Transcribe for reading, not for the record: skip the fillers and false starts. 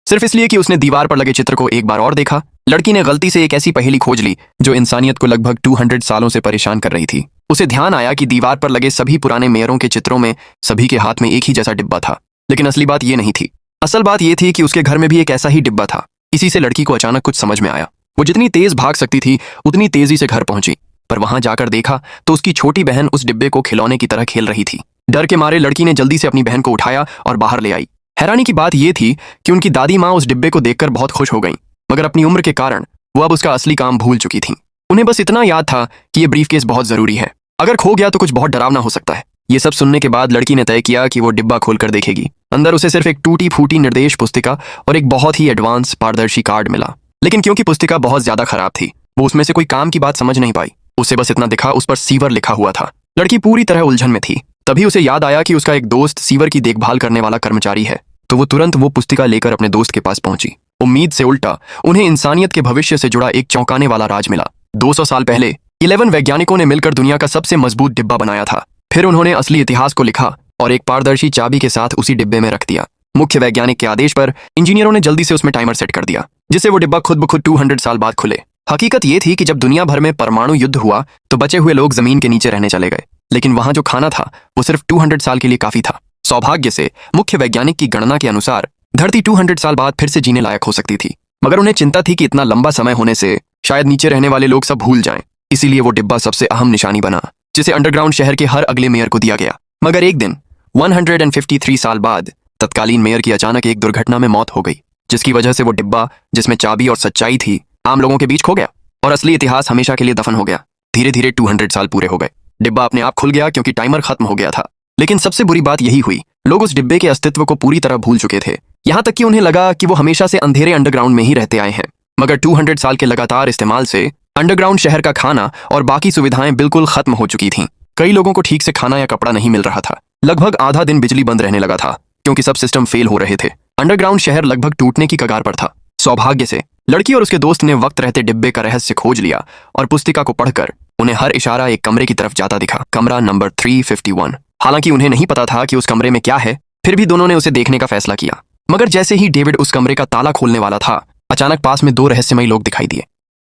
सिर्फ इसलिए कि उसने दीवार पर लगे चित्र को एक बार और देखा। लड़की ने गलती से एक ऐसी पहेली खोज ली जो इंसानियत को लगभग 200 सालों से परेशान कर रही थी। उसे ध्यान आया कि दीवार पर लगे सभी पुराने मेयरों के चित्रों में सभी के हाथ में एक ही जैसा डिब्बा था। लेकिन असली बात ये नहीं थी। असल बात ये थी कि उसके घर में भी एक ऐसा ही डिब्बा था। इसी से लड़की को अचानक कुछ समझ में आया। वो जितनी तेज भाग सकती थी उतनी तेजी से घर पहुंची, पर वहां जाकर देखा तो उसकी छोटी बहन उस डिब्बे को खिलौने की तरह खेल रही थी। डर के मारे लड़की ने जल्दी से अपनी बहन को उठाया और बाहर ले आई। हैरानी की बात यह थी कि उनकी दादी माँ उस डिब्बे को देखकर बहुत खुश हो गईं, मगर अपनी उम्र के कारण वो अब उसका असली काम भूल चुकी थीं। उन्हें बस इतना याद था कि ये ब्रीफकेस बहुत जरूरी है, अगर खो गया तो कुछ बहुत डरावना हो सकता है। ये सब सुनने के बाद लड़की ने तय किया कि वो डिब्बा खोलकर देखेगी। अंदर उसे सिर्फ एक टूटी फूटी निर्देश पुस्तिका और एक बहुत ही एडवांस पारदर्शी कार्ड मिला। लेकिन क्योंकि पुस्तिका बहुत ज्यादा खराब थी, वो उसमें से कोई काम की बात समझ नहीं पाई। उसे बस इतना दिखा, उस पर सीवर लिखा हुआ था। लड़की पूरी तरह उलझन में थी। तभी उसे याद आया कि उसका एक दोस्त सीवर की देखभाल करने वाला कर्मचारी है, तो वो तुरंत वो पुस्तिका लेकर अपने दोस्त के पास पहुंची। उम्मीद से उल्टा उन्हें इंसानियत के भविष्य से जुड़ा एक चौंकाने वाला राज मिला। 200 साल पहले 11 वैज्ञानिकों ने मिलकर दुनिया का सबसे मजबूत डिब्बा बनाया था। फिर उन्होंने असली इतिहास को लिखा और एक पारदर्शी चाबी के साथ उसी डिब्बे में रख दिया। मुख्य वैज्ञानिक के आदेश पर इंजीनियरों ने जल्दी से उसमें टाइमर सेट कर दिया, जिससे वो डिब्बा खुद ब खुद 200 साल बाद खुले। हकीकत ये थी कि जब दुनिया भर में परमाणु युद्ध हुआ तो बचे हुए लोग जमीन के नीचे रहने चले गए, लेकिन वहां जो खाना था वो सिर्फ 200 साल के लिए काफी था। सौभाग्य से मुख्य वैज्ञानिक की गणना के अनुसार धरती 200 साल बाद फिर से जीने लायक हो सकती थी, मगर उन्हें चिंता थी कि इतना लंबा समय होने से शायद नीचे रहने वाले लोग सब भूल जाएं। इसीलिए वो डिब्बा सबसे अहम निशानी बना, जिसे अंडरग्राउंड शहर के हर अगले मेयर को दिया गया। मगर एक दिन 153 साल बाद तत्कालीन मेयर की अचानक एक दुर्घटना में मौत हो गई, जिसकी वजह से वो डिब्बा जिसमें चाबी और सच्चाई थी आम लोगों के बीच खो गया और असली इतिहास हमेशा के लिए दफन हो गया। धीरे धीरे 200 साल पूरे हो गए। डिब्बा अपने आप खुल गया क्योंकि टाइमर खत्म हो गया था। लेकिन सबसे बुरी बात यही हुई, लोग उस डिब्बे के अस्तित्व को पूरी तरह भूल चुके थे। यहाँ तक कि उन्हें लगा कि वो हमेशा से अंधेरे अंडरग्राउंड में ही रहते आए हैं। मगर 200 साल के लगातार इस्तेमाल से अंडरग्राउंड शहर का खाना और बाकी सुविधाएं बिल्कुल खत्म हो चुकी थीं। कई लोगों को ठीक से खाना या कपड़ा नहीं मिल रहा था। लगभग आधा दिन बिजली बंद रहने लगा था क्योंकि सब सिस्टम फेल हो रहे थे। अंडरग्राउंड शहर लगभग टूटने की कगार पर था। सौभाग्य से लड़की और उसके दोस्त ने वक्त रहते डिब्बे का रहस्य खोज लिया और पुस्तिका को पढ़कर उन्हें हर इशारा एक कमरे की तरफ जाता दिखा, कमरा नंबर 351। हालांकि उन्हें नहीं पता था कि उस कमरे में क्या है, फिर भी दोनों ने उसे देखने का फैसला किया। मगर जैसे ही डेविड उस कमरे का ताला खोलने वाला था, अचानक पास में 2 रहस्यमयी लोग दिखाई दिए।